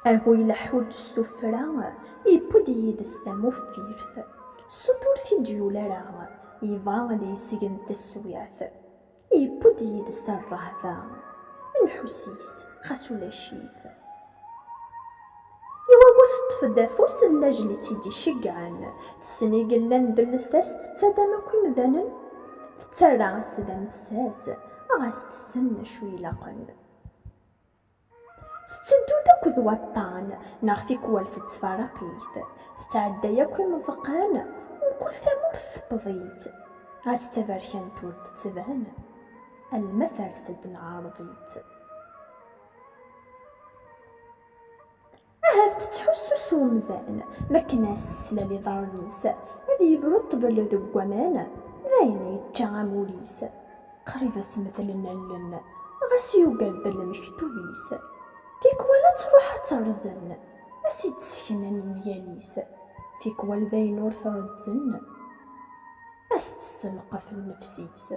أغوي لحود السفرة يبود يدس تموفيرث سطورث ديولارا يبا دي سجن تسوياث يبود يدس الرهبة نحسيس خاسو لاشيث يوغوث تفدافوس اللاجلي تيدي شقعان تسني قلان دلساس تتدام كل ذنن تترى السدام الساس غاس تسن شوي لقن تتدو داك ذوطان ناغ تيكوال تتفارقيث تتعدى ياكل مضقان وكل ثمور تبضيت غاس تباركان تور تتبان المثل سد نعارضيت هاد تحسو سومذان مكناس تسلالي ضار النساء هذي يبرو الطبل ذو قمان ذاين يتجا موليس قريبا مثلنا اللن غاس يوقال ذا المكتوبيس تيكوالا تروح ترزن أسي تسكنن مياليس تيكوال ذاين ور تردزن أس تسلق في النفسيس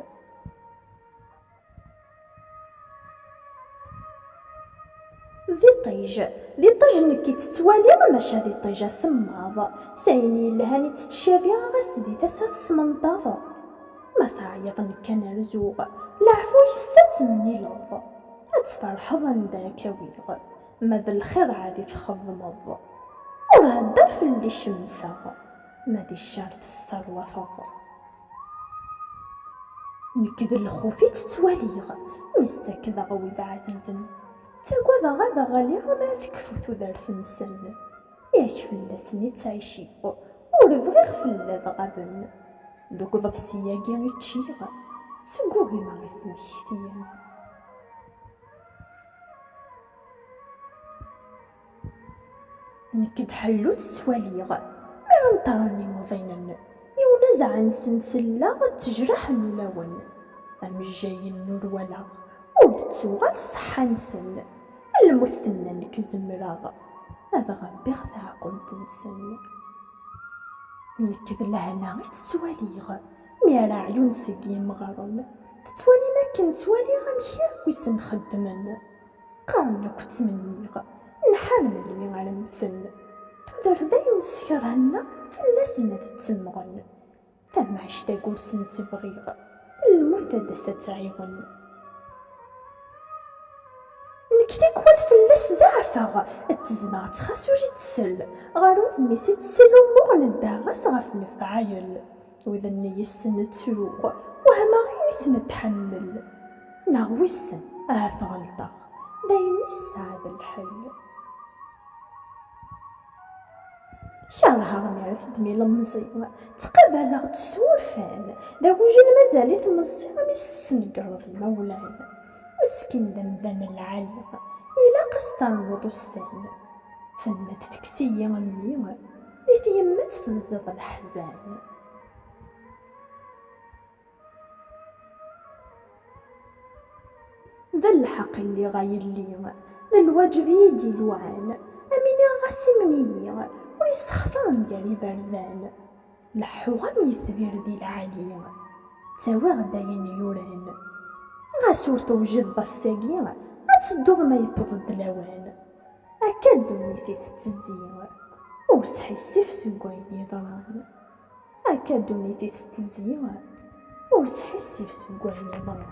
ذي طيج نكي تتوالي ماشا ذي طيجة سماض سايني لهاني تتشابي غاس ذي تسا تسمنطاض ما تعيط نكا رزوغ العفو يسات مني لوض أتفرحض نداك ويغ ماذا الخير عادي تخضمض وراه الدار في اللي شمثاغ ما دي الشار تستروفض نكذ الخوفي تتواليغ مساك ذا غويد عزيزن تاكوذا غادا غاليغ ما تكفو تودارت نسن ياك فلاسني تعيشي وربغيغ فلا ذا غادن دوك ضف سياقي يتشيغ سقوغي ما غيسمك كثير نكد حلو تتواليغ ما نطرني مضينا يونزع نسنسلا تجرح نلون أم جاي النور ولا ودتوغا الصحة نسن المثنى نكزم راغ هذا غبي غدا كنت نسن نكد لهنا تتواليغ ميرا عيون سقي مغرم تتوالي ما كنت تواليغ مكيا ويسن خدمن قاونا كنت منيغ نحرم المي على مثل تودر ذا ينسكرهن فلاسنا تتمغن ثم عشتا قرسن تبغيغ المثدسة تعيغن نكتيك والفلاس زعفاغ التزمع تخاس وجي تسل غاروذ ميسي تسل ومغن الداغس غاف نفعايل وإذا نيسن تروغ وهما غير نتحمل ناغويسن غلطة دايني صعب الحل شارها غميرث دمي لمزيغ تقبل تسور فان دا وجن مازالي تمزيغ ميستسن قرض المولان مسكين دمدان العاليغ إلا قسطان وضوستان فنت تكسية غميغ ليت يمت تزيض الحزان ذا الحق اللي غايليغ ذا الواجب يدي لوعان أميني غاسي منيغ ويستخدم يالي بردان لحوغا ميثبير ذي العاليغ تاوي غداين يوران غاسور توجد الساقيغ أتدوغ ما يبض دلاوان أكادو ميثي تتزيغ ورسحي السيف سوقاين يضران أكادو ميثي تتزيغ ورسحي السيف سوقاين يضران